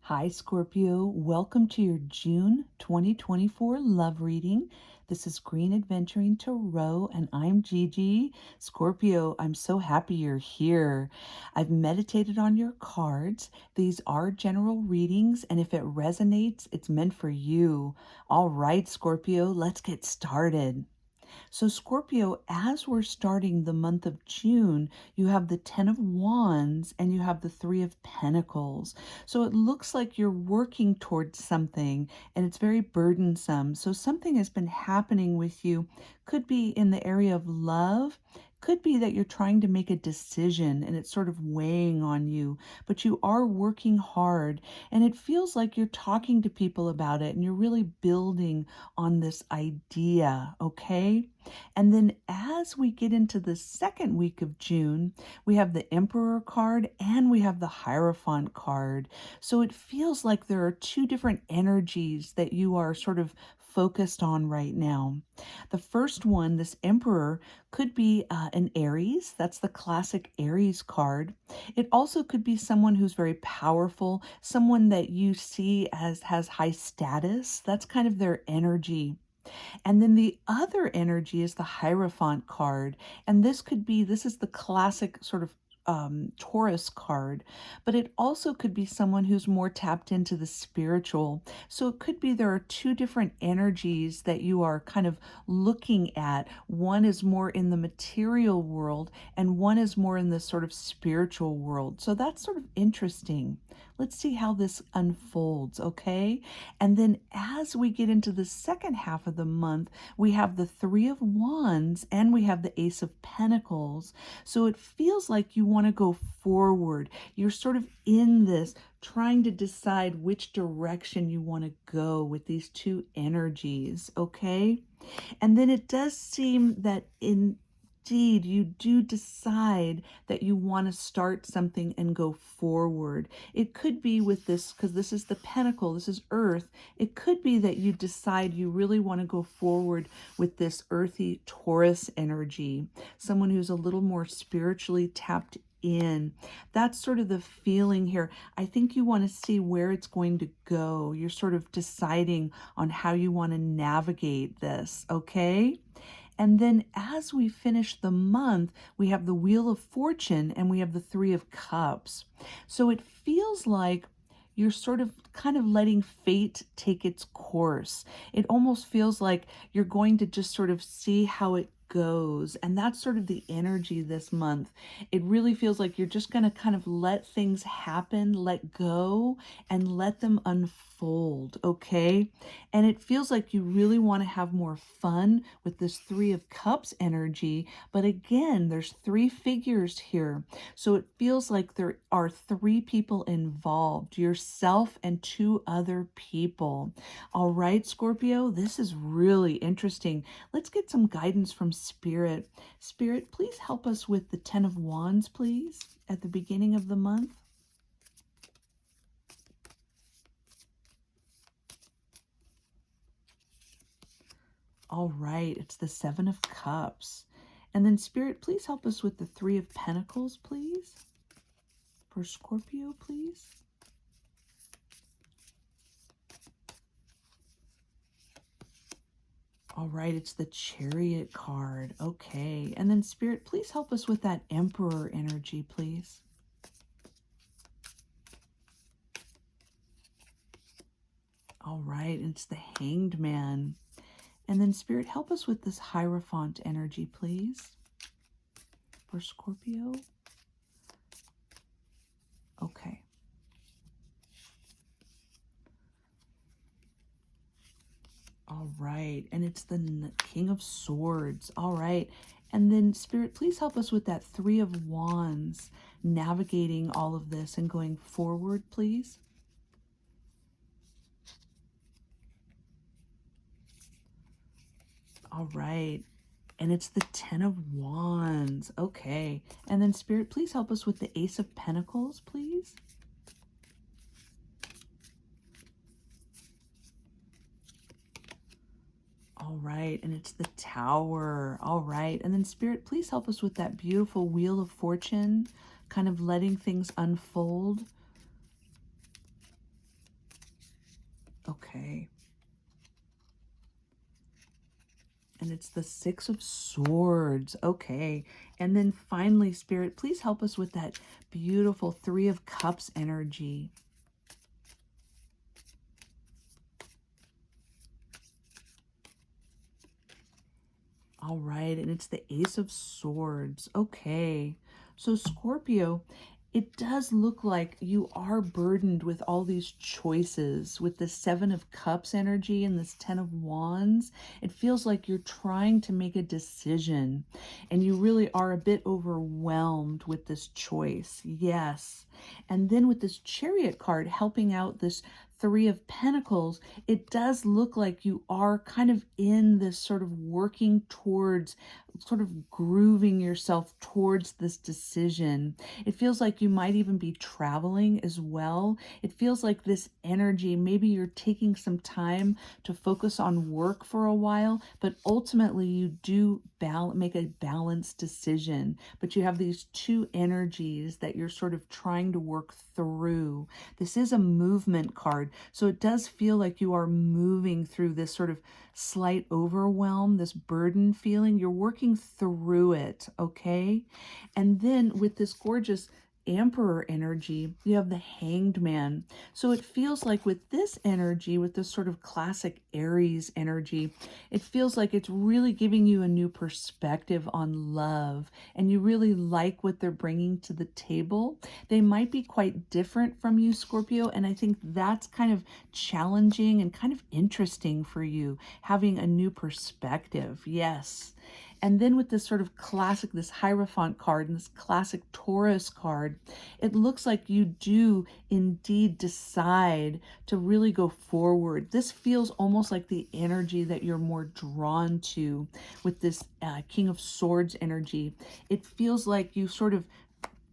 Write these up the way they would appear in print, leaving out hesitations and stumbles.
Hi, Scorpio. Welcome to your June 2024 love reading. This is Green Adventuring Tarot, and I'm Gigi. Scorpio, I'm so happy you're here. I've meditated on your cards. These are general readings, and if it resonates, it's meant for you. All right, Scorpio, let's get started. So, Scorpio, as we're starting the month of June, you have the Ten of Wands and you have the Three of Pentacles. So, it looks like you're working towards something and it's very burdensome. So, something has been happening with you. Could be in the area of love. Could be that you're trying to make a decision and it's sort of weighing on you, but you are working hard and it feels like you're talking to people about it and you're really building on this idea, okay? And then as we get into the second week of June, we have the Emperor card and we have the Hierophant card. So it feels like there are two different energies that you are sort of focused on right now. The first one, this Emperor, could be an Aries. That's the classic Aries card. It also could be someone who's very powerful, someone that you see as has high status. That's kind of their energy. And then the other energy is the Hierophant card. And this is the classic sort of Taurus card, but it also could be someone who's more tapped into the spiritual. So it could be there are two different energies that you are kind of looking at. One is more in the material world, and one is more in the sort of spiritual world. So that's sort of interesting. Let's see how this unfolds, okay? And then as we get into the second half of the month, we have the Three of Wands and we have the Ace of Pentacles. So it feels like you want to go forward. You're sort of in this trying to decide which direction you want to go with these two energies, okay? And then it does seem that indeed you do decide that you want to start something and go forward. It could be with this, because this is the pentacle, this is earth. It could be that you decide you really want to go forward with this earthy Taurus energy, someone who's a little more spiritually tapped in. That's sort of the feeling here. I think you want to see where it's going to go. You're sort of deciding on how you want to navigate this, okay? And then as we finish the month, we have the Wheel of Fortune and we have the Three of Cups. So it feels like you're sort of kind of letting fate take its course. It almost feels like you're going to just sort of see how it goes. And that's sort of the energy this month. It really feels like you're just going to kind of let things happen, let go, and let them unfold, okay? And it feels like you really want to have more fun with this Three of Cups energy. But again, there's three figures here. So it feels like there are three people involved, yourself and two other people. All right, Scorpio, this is really interesting. Let's get some guidance from Spirit. Spirit, please help us with the Ten of Wands, please, at the beginning of the month. All right, it's the Seven of Cups. And then Spirit, please help us with the Three of Pentacles, please. For Scorpio, please. All right, it's the Chariot card. Okay. And then Spirit, please help us with that Emperor energy, please. All right, it's the Hanged Man. And then Spirit, help us with this Hierophant energy, please. For Scorpio. Okay. All right, and it's the King of Swords. All right, and then Spirit, please help us with that Three of Wands, navigating all of this and going forward, please. All right, and it's the Ten of Wands. Okay, and then Spirit, please help us with the Ace of Pentacles, please. All right, and it's the Tower. All right, and then Spirit, please help us with that beautiful Wheel of Fortune, kind of letting things unfold. Okay. And it's the Six of Swords. Okay. And then finally, Spirit, please help us with that beautiful Three of Cups energy. All right, and it's the Ace of Swords. Okay. So Scorpio, it does look like you are burdened with all these choices with the Seven of Cups energy and this Ten of Wands. It feels like you're trying to make a decision and you really are a bit overwhelmed with this choice. Yes. And then with this Chariot card helping out this Three of Pentacles, it does look like you are kind of in this sort of working towards, sort of grooving yourself towards this decision. It feels like you might even be traveling as well. It feels like this energy, maybe you're taking some time to focus on work for a while, but ultimately you do make a balanced decision. But you have these two energies that you're sort of trying to work through. This is a movement card, so it does feel like you are moving through this sort of slight overwhelm, this burden feeling. You're working through it, okay? And then with this gorgeous Emperor energy, you have the Hanged Man. So it feels like with this energy, with this sort of classic Aries energy, it feels like it's really giving you a new perspective on love, and you really like what they're bringing to the table. They might be quite different from you, Scorpio, and I think that's kind of challenging and kind of interesting for you, having a new perspective. Yes. And then with this sort of classic, this Hierophant card and this classic Taurus card, it looks like you do indeed decide to really go forward. This feels almost like the energy that you're more drawn to with this King of Swords energy. It feels like you sort of,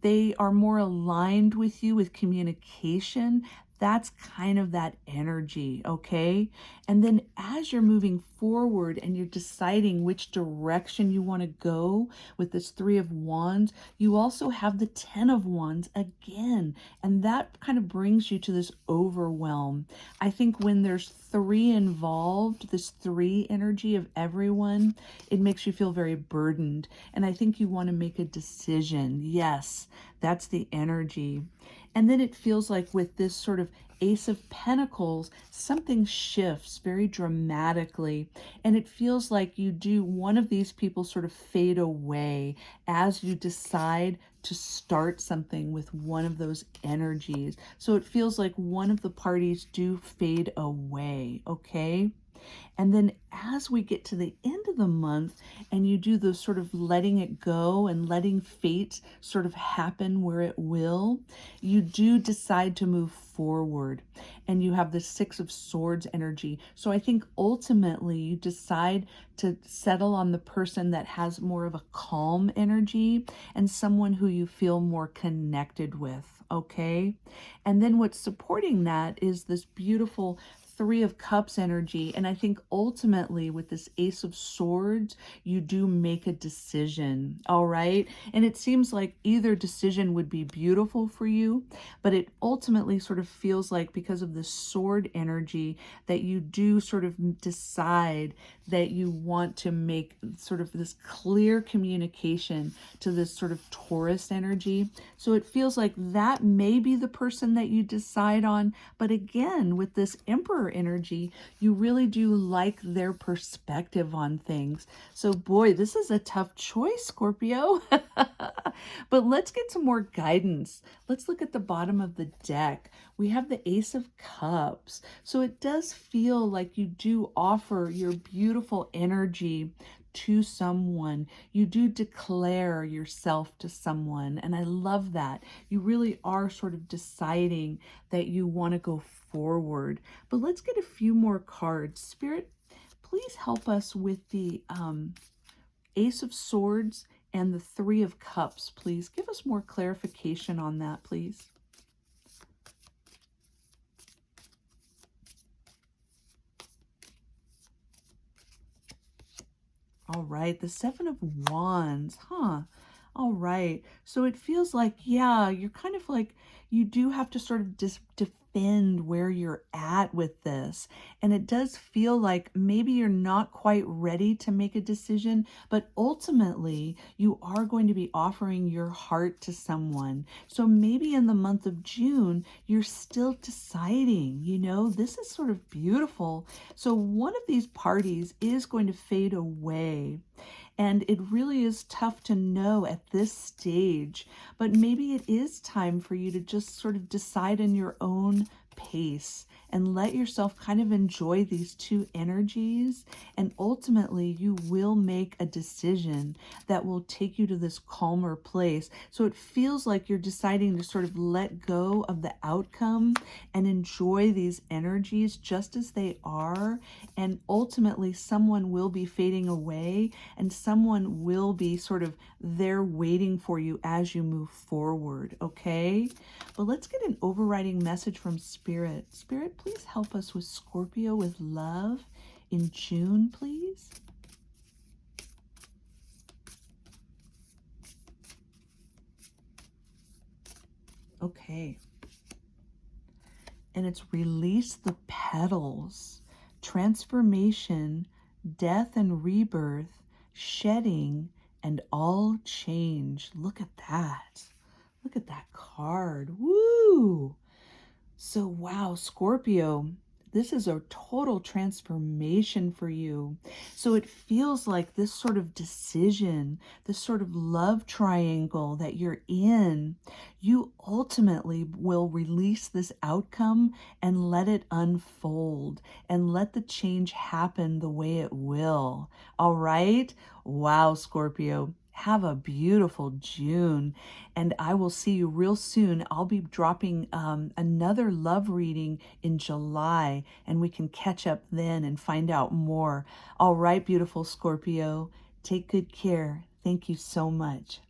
they are more aligned with you with communication. That's kind of that energy, okay? And then as you're moving forward and you're deciding which direction you want to go with this Three of Wands, you also have the Ten of Wands again. And that kind of brings you to this overwhelm. I think when there's three involved, this three energy of everyone, it makes you feel very burdened. And I think you want to make a decision. Yes, that's the energy. And then it feels like with this sort of Ace of Pentacles, something shifts very dramatically. And it feels like you do, one of these people sort of fade away as you decide to start something with one of those energies. So it feels like one of the parties do fade away, okay? And then as we get to the end of the month and you do the sort of letting it go and letting fate sort of happen where it will, you do decide to move forward and you have the Six of Swords energy. So I think ultimately you decide to settle on the person that has more of a calm energy and someone who you feel more connected with. Okay. And then what's supporting that is this beautiful Three of Cups energy. And I think ultimately with this Ace of Swords, you do make a decision. All right. And it seems like either decision would be beautiful for you, but it ultimately sort of feels like because of the sword energy that you do sort of decide that you want to make sort of this clear communication to this sort of Taurus energy. So it feels like that may be the person that you decide on. But again, with this Emperor energy, you really do like their perspective on things. So boy, this is a tough choice, Scorpio. But let's get some more guidance. Let's look at the bottom of the deck. We have the Ace of Cups. So it does feel like you do offer your beautiful energy to someone. You do declare yourself to someone. And I love that. You really are sort of deciding that you want to go forward. But let's get a few more cards. Spirit, please help us with the Ace of Swords and the Three of Cups, please. Give us more clarification on that, please. All right, the Seven of Wands, huh? All right, so it feels like, yeah, you're kind of like, you do have to sort of defend defend where you're at with this. And it does feel like maybe you're not quite ready to make a decision, but ultimately you are going to be offering your heart to someone. So maybe in the month of June, you're still deciding, this is sort of beautiful. So one of these parties is going to fade away. And it really is tough to know at this stage, but maybe it is time for you to just sort of decide in your own pace and let yourself kind of enjoy these two energies. And ultimately, you will make a decision that will take you to this calmer place. So it feels like you're deciding to sort of let go of the outcome and enjoy these energies just as they are. And ultimately, someone will be fading away and someone will be sort of there waiting for you as you move forward, okay? But let's get an overriding message from Spirit. Spirit, please help us with Scorpio with love in June, please. Okay. And it's release the petals, transformation, death and rebirth, shedding, and all change. Look at that. Look at that card. Woo! So, wow, Scorpio, this is a total transformation for you. So it feels like this sort of decision, this sort of love triangle that you're in, you ultimately will release this outcome and let it unfold and let the change happen the way it will. All right? Wow, Scorpio. Have a beautiful June, and I will see you real soon. I'll be dropping another love reading in July, and we can catch up then and find out more. All right, beautiful Scorpio, take good care. Thank you so much.